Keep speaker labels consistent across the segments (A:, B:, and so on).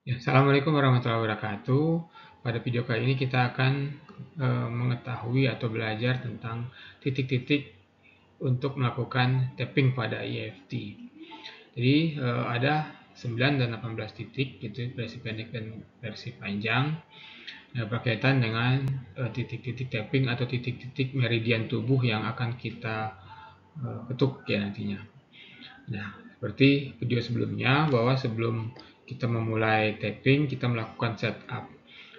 A: Ya, Assalamualaikum warahmatullahi wabarakatuh. Pada video kali ini kita akan mengetahui atau belajar tentang titik-titik untuk melakukan tapping pada EFT. Jadi ada 9 dan 18 titik, gitu, versi pendek dan versi panjang, berkaitan dengan titik-titik tapping atau titik-titik meridian tubuh yang akan kita ketuk ya nantinya. Nah, seperti video sebelumnya, bahwa sebelum kita memulai tapping, kita melakukan setup.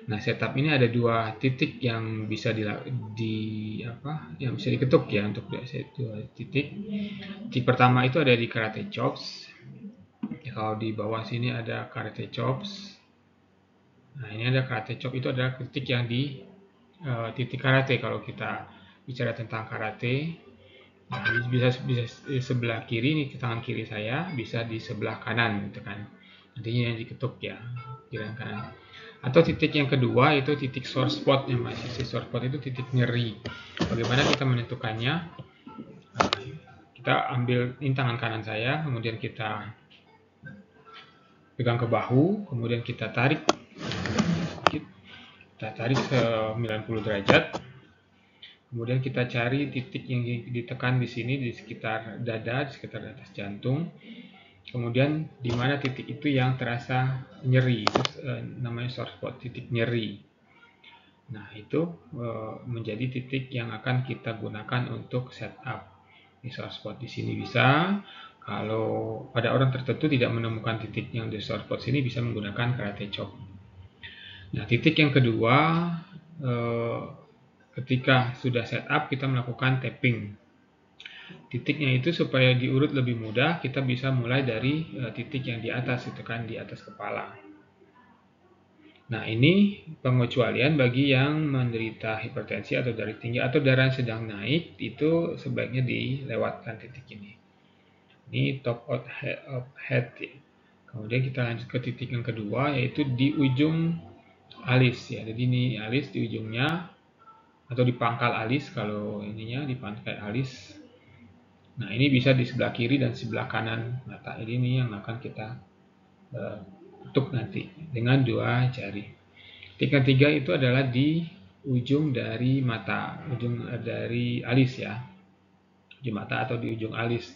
A: Nah, setup ini ada dua titik yang bisa yang bisa diketuk ya untuk dua titik. Titik pertama itu ada di karate chops. Ya, kalau di bawah sini ada karate chops. Nah, ini ada karate chop, itu adalah titik yang di titik karate kalau kita bicara tentang karate. Nah, bisa di sebelah kiri, ini tangan kiri saya, bisa di sebelah kanan gitu kan. Nantinya yang diketuk ya, kiri dan kanan. Atau titik yang kedua itu titik sore spot yang masih sore spot itu titik nyeri. Bagaimana kita menentukannya? Kita ambil ini tangan kanan saya, kemudian kita pegang ke bahu, kemudian kita tarik 90 derajat. Kemudian kita cari titik yang ditekan di sini, di sekitar dada, di sekitar atas jantung. Kemudian di mana titik itu yang terasa nyeri, itu namanya sore spot, titik nyeri. Nah, itu menjadi titik yang akan kita gunakan untuk setup. Di sore spot di sini bisa. Kalau pada orang tertentu tidak menemukan titik yang di sore spot sini, bisa menggunakan karate chop. Nah, titik yang kedua, ketika sudah setup, kita melakukan tapping. Titiknya itu supaya diurut lebih mudah, kita bisa mulai dari titik yang di atas, itu kan di atas kepala. Nah, ini pengecualian bagi yang menderita hipertensi atau darah tinggi atau darah sedang naik, itu sebaiknya dilewatkan titik ini. Ini top of head. Kemudian kita lanjut ke titik yang kedua, yaitu di ujung alis ya. Jadi ini alis di ujungnya, atau di pangkal alis kalau ininya, di pangkal alis. Nah, ini bisa di sebelah kiri dan sebelah kanan mata. Ini yang akan kita ketuk nanti dengan dua jari. Titik ketiga itu adalah di ujung dari mata, ujung dari alis ya, di mata atau di ujung alis.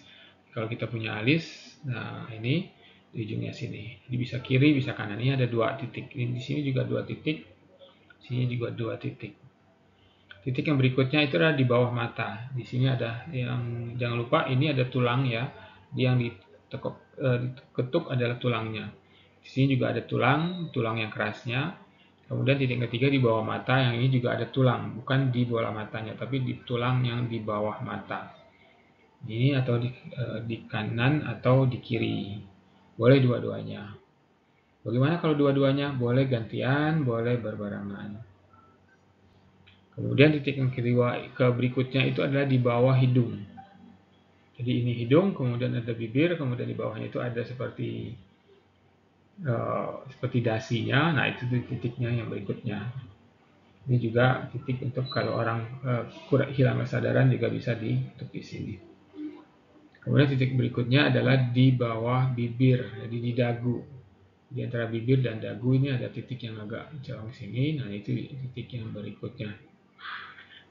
A: Kalau kita punya alis, nah ini di ujungnya sini. Ini bisa kiri, bisa kanan. Ini ada dua titik. Ini di sini juga dua titik, sini juga dua titik. Titik yang berikutnya itu adalah di bawah mata. Di sini ada yang, jangan lupa ini ada tulang ya. Yang diketuk adalah tulangnya. Di sini juga ada tulang yang kerasnya. Kemudian titik ketiga di bawah mata, yang ini juga ada tulang, bukan di bola matanya, tapi di tulang yang di bawah mata. Ini atau di kanan atau di kiri. Boleh dua-duanya. Bagaimana kalau dua-duanya? Boleh gantian, boleh berbarengan. Kemudian titik yang kedua ke berikutnya itu adalah di bawah hidung. Jadi ini hidung, kemudian ada bibir, kemudian di bawahnya itu ada seperti dasinya. Nah, itu titiknya yang berikutnya. Ini juga titik untuk kalau orang kurang hilang kesadaran juga bisa diketuk di sini. Kemudian titik berikutnya adalah di bawah bibir, jadi di dagu. Di antara bibir dan dagu ini ada titik yang agak jauh sini. Nah, itu titik yang berikutnya.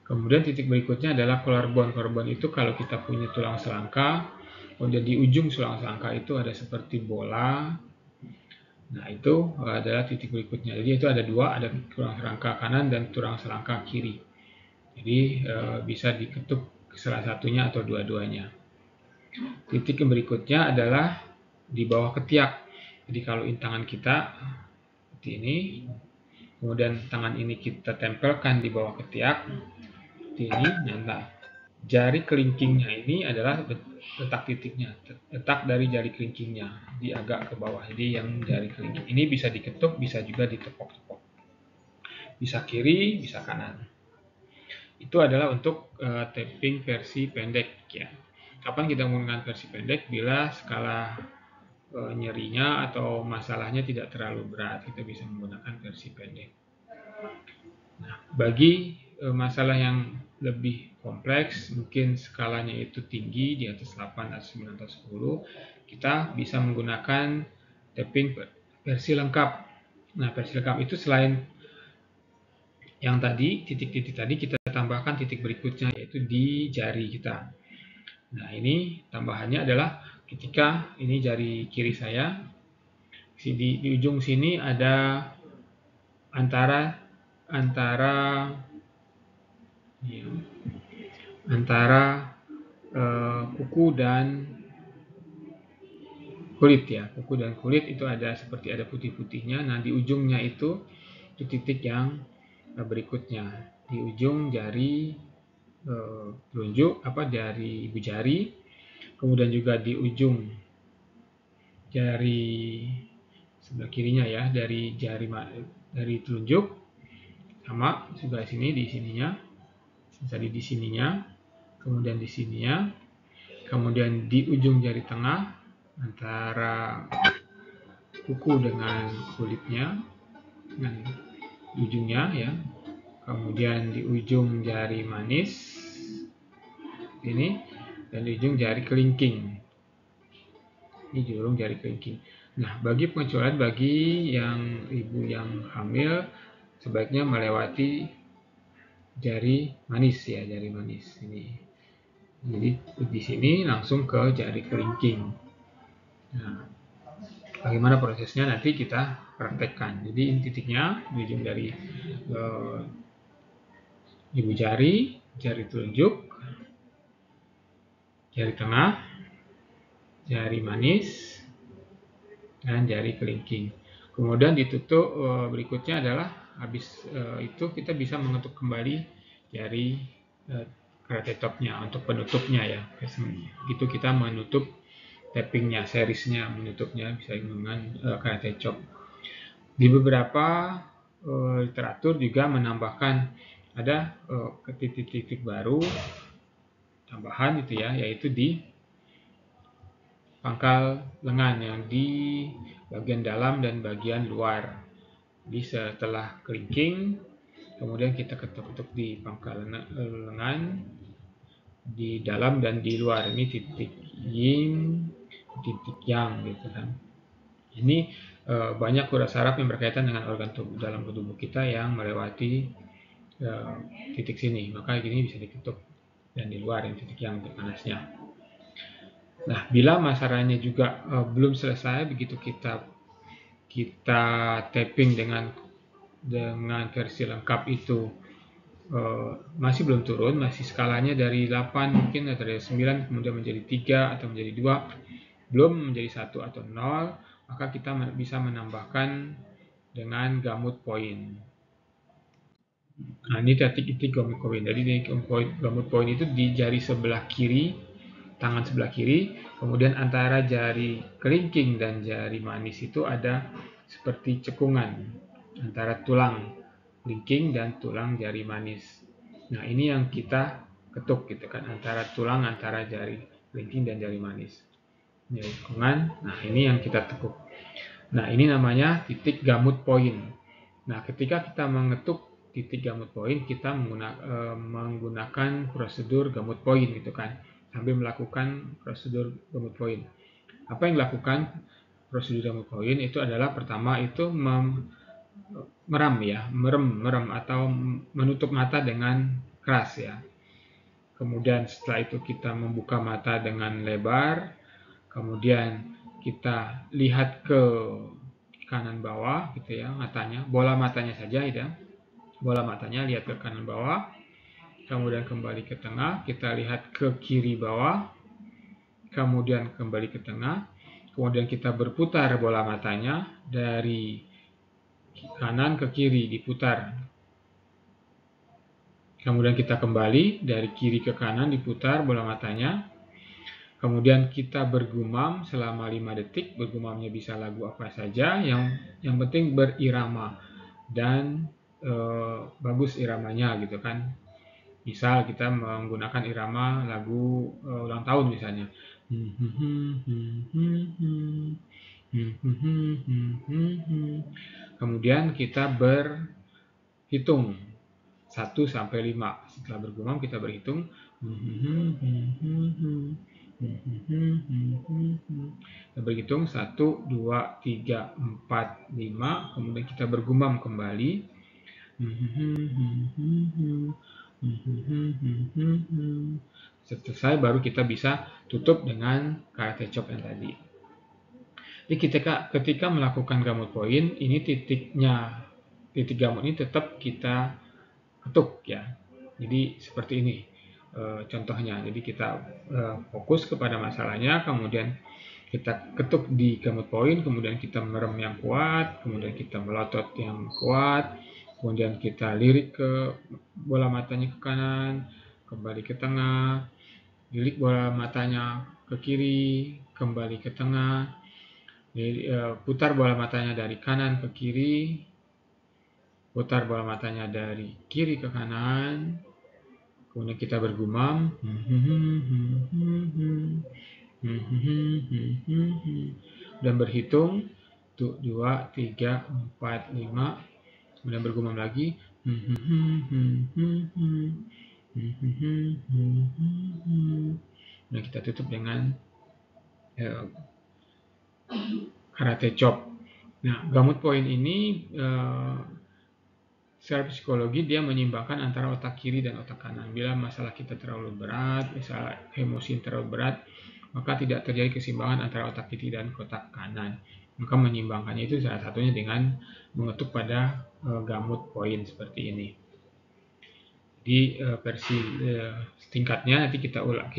A: Kemudian titik berikutnya adalah collarbone. Collarbone itu kalau kita punya tulang selangka, kemudian di ujung tulang selangka itu ada seperti bola. Nah, itu adalah titik berikutnya. Jadi itu ada dua, ada tulang selangka kanan dan tulang selangka kiri. Jadi bisa diketuk salah satunya atau dua-duanya. Titik yang berikutnya adalah di bawah ketiak. Jadi kalau tangan kita seperti ini, kemudian tangan ini kita tempelkan di bawah ketiak, seperti ini. Nah, jari kelingkingnya ini adalah letak titiknya, letak dari jari kelingkingnya di agak ke bawah. Jadi yang jari kelingking ini bisa diketuk, bisa juga ditepok-tepok. Bisa kiri, bisa kanan. Itu adalah untuk tapping versi pendek ya. Kapan kita menggunakan versi pendek? Bila skala nyerinya atau masalahnya tidak terlalu berat, kita bisa menggunakan versi pendek. Nah, bagi masalah yang lebih kompleks, mungkin skalanya itu tinggi, di atas 8 atau 9 atau 10, kita bisa menggunakan tapping versi lengkap. Nah, versi lengkap itu selain yang tadi, titik-titik tadi, kita tambahkan titik berikutnya, yaitu di jari kita. Nah, ini tambahannya adalah ketika ini jari kiri saya, di ujung sini ada antara ya, kuku dan kulit ya. Kuku dan kulit itu ada seperti ada putih-putihnya. Nah, di ujungnya itu titik yang berikutnya. Di ujung jari telunjuk, jari ibu jari, kemudian juga di ujung jari sebelah kirinya ya, dari telunjuk, sama juga di sininya, jadi di sininya, kemudian di sininya, kemudian di ujung jari tengah antara kuku dengan kulitnya, dengan ujungnya ya, kemudian di ujung jari manis ini, dan di ujung jari kelingking. Ini di ujung jari kelingking. Nah, bagi pengecualian bagi yang ibu yang hamil sebaiknya melewati jari manis ya, jari manis ini. Jadi di sini langsung ke jari kelingking. Nah, bagaimana prosesnya nanti kita praktekkan. Jadi ini titiknya di ujung dari ibu jari, jari telunjuk, jari tengah, jari manis, dan jari kelingking. Kemudian ditutup berikutnya adalah habis itu kita bisa mengetuk kembali jari karate chopnya untuk penutupnya ya. Itu kita menutup tappingnya, seriesnya, menutupnya bisa dengan karate chop. Di beberapa literatur juga menambahkan ada titik-titik baru tambahan itu ya, yaitu di pangkal lengan yang di bagian dalam dan bagian luar. Jadi setelah kelingking, kemudian kita ketuk-ketuk di pangkal lengan, di dalam dan di luar. Ini titik yin, titik yang gitu kan. Ini banyak urat saraf yang berkaitan dengan organ tubuh dalam tubuh kita yang melewati titik sini, maka ini bisa diketuk, dan di luar yang titik yang panasnya. Nah, bila masalahnya juga belum selesai, begitu kita tapping dengan versi lengkap itu masih belum turun, masih skalanya dari 8 mungkin atau dari 9 kemudian menjadi 3 atau menjadi 2, belum menjadi 1 atau 0, maka kita bisa menambahkan dengan gamut point. Nah, ini titik gamut point. Jadi gamut point itu di jari sebelah kiri, tangan sebelah kiri, kemudian antara jari kelingking dan jari manis itu ada seperti cekungan antara tulang kelingking dan tulang jari manis. Nah, ini yang kita ketuk gitu kan, antara jari kelingking dan jari manis. Ini cekungan. Nah, ini yang kita tekuk. Nah, ini namanya titik gamut point. Nah, ketika kita mengetuk titik gamut point, kita menggunakan prosedur gamut point gitu kan, sambil melakukan prosedur gamut point. Apa yang dilakukan prosedur gamut point itu adalah pertama itu merem atau menutup mata dengan keras ya. Kemudian setelah itu kita membuka mata dengan lebar, kemudian kita lihat ke kanan bawah gitu ya, matanya, bola matanya saja ya. Bola matanya lihat ke kanan bawah, kemudian kembali ke tengah, kita lihat ke kiri bawah, kemudian kembali ke tengah, kemudian kita berputar bola matanya dari kanan ke kiri, diputar. Kemudian kita kembali dari kiri ke kanan, diputar bola matanya. Kemudian kita bergumam selama 5 detik. Bergumamnya bisa lagu apa saja, yang penting berirama dan bagus iramanya gitu kan. Misal kita menggunakan irama lagu ulang tahun misalnya. Kemudian kita berhitung 1 sampai 5. Setelah bergumam kita berhitung Kita berhitung 1, 2, 3, 4, 5, kemudian kita bergumam kembali. Selesai, baru kita bisa tutup dengan karate chop yang tadi. Jadi ketika melakukan gamut point, ini titik gamut ini tetap kita ketuk ya. Jadi seperti ini contohnya. Jadi kita fokus kepada masalahnya, kemudian kita ketuk di gamut point, kemudian kita merem yang kuat, kemudian kita melotot yang kuat, kemudian kita lirik ke bola matanya ke kanan, kembali ke tengah, lirik bola matanya ke kiri, kembali ke tengah, putar bola matanya dari kanan ke kiri, putar bola matanya dari kiri ke kanan, kemudian kita bergumam, dan berhitung 2, 3, 4, 5, kemudian bergumam lagi, dan kita tutup dengan karate chop. Nah, gamut point ini secara psikologi dia menyeimbangkan antara otak kiri dan otak kanan. Bila masalah kita terlalu berat, misalnya emosi terlalu berat, maka tidak terjadi keseimbangan antara otak kiri dan otak kanan. Maka menyeimbangkannya itu salah satunya dengan mengetuk pada gamut point seperti ini. Di versi tingkatnya nanti kita ulang.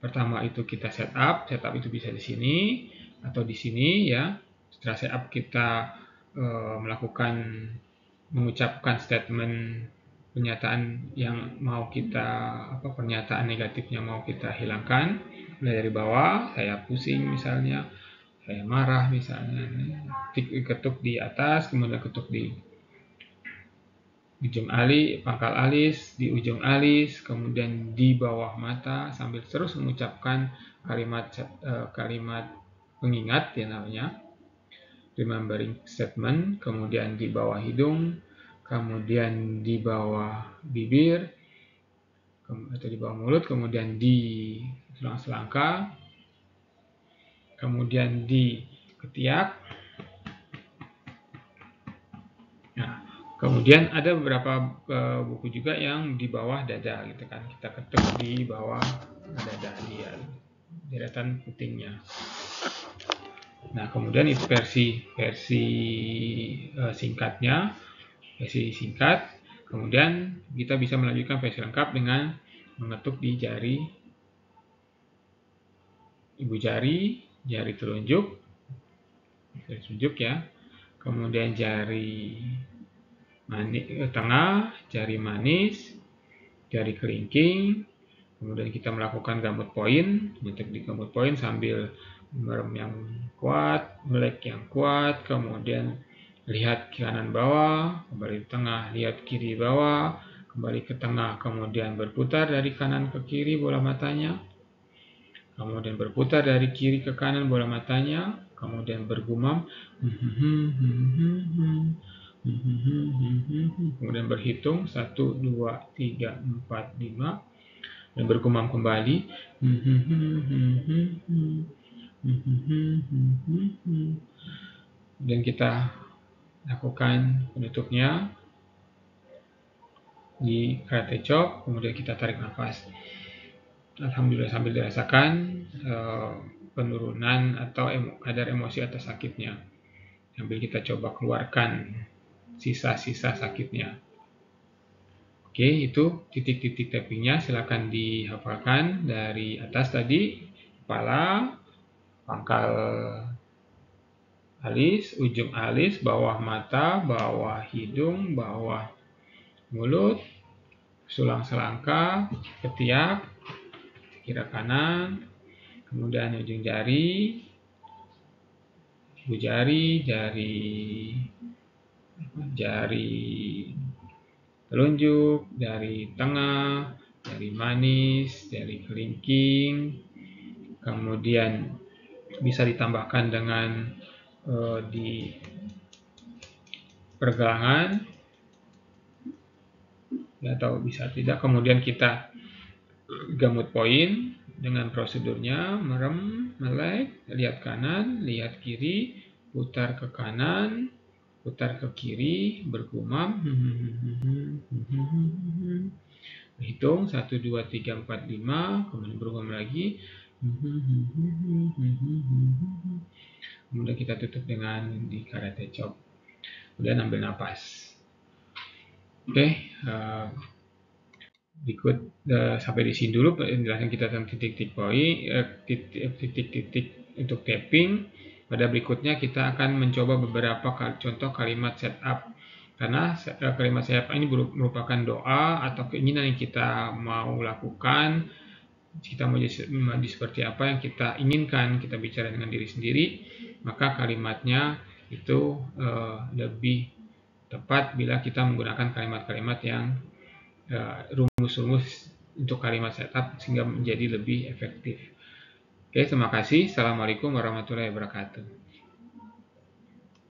A: Pertama itu kita setup itu bisa di sini atau di sini ya. Setelah setup kita mengucapkan statement pernyataan yang mau kita pernyataan negatifnya mau kita hilangkan. Mulai dari bawah, saya pusing misalnya, saya marah misalnya, ketuk di atas, kemudian ketuk di ujung alis, pangkal alis, di ujung alis, kemudian di bawah mata, sambil terus mengucapkan kalimat pengingat ya namanya, remembering statement, kemudian di bawah hidung, kemudian di bawah bibir, atau di bawah mulut, kemudian di tulang selangka, kemudian di ketiak. Nah, kemudian ada beberapa buku juga yang di bawah dada gitu kan. Kita ketuk di bawah dada dia, deretan putingnya. Nah, kemudian itu versi singkatnya, versi singkat. Kemudian kita bisa melanjutkan versi lengkap dengan mengetuk di ibu jari, jari telunjuk ya. Kemudian jari tengah, jari manis, jari kelingking. Kemudian kita melakukan gamut point, mengetuk di gamut point sambil merem yang kuat, melek yang kuat, kemudian lihat ke kanan bawah, kembali ke tengah, lihat kiri bawah, kembali ke tengah, kemudian berputar dari kanan ke kiri bola matanya, kemudian berputar dari kiri ke kanan bola matanya, kemudian bergumam, kemudian berhitung 1, 2, 3, 4, 5, dan bergumam kembali, dan kita lakukan penutupnya di karate chop, kemudian kita tarik nafas. Alhamdulillah sambil dirasakan penurunan atau kadar emosi atau sakitnya, sambil kita coba keluarkan sisa-sisa sakitnya. Oke, itu titik-titik tappingnya, silakan dihafalkan dari atas tadi, kepala, pangkal alis, ujung alis, bawah mata, bawah hidung, bawah mulut, tulang selangka, ketiak, kiri kanan, kemudian ujung jari, ibu jari, jari telunjuk, jari tengah, jari manis, jari kelingking, kemudian bisa ditambahkan dengan di pergelangan, atau bisa tidak. Kemudian kita gamut point, dengan prosedurnya merem, melek, lihat kanan, lihat kiri, putar ke kanan, putar ke kiri, bergumam, hitung 1, 2, 3, 4, 5, kemudian bergumam lagi, kemudian kita tutup dengan di karate chop, kemudian ambil napas. Oke, berikut sampai di sini dulu penjelasan kita tentang titik-titik untuk tapping. Pada berikutnya kita akan mencoba beberapa contoh kalimat setup, karena kalimat setup ini merupakan doa atau keinginan yang kita mau lakukan. Kita mau jadi seperti apa yang kita inginkan, kita bicara dengan diri sendiri, maka kalimatnya itu lebih tepat bila kita menggunakan kalimat-kalimat yang rumus-rumus untuk kalimat setup sehingga menjadi lebih efektif. Oke, terima kasih. Assalamualaikum warahmatullahi wabarakatuh.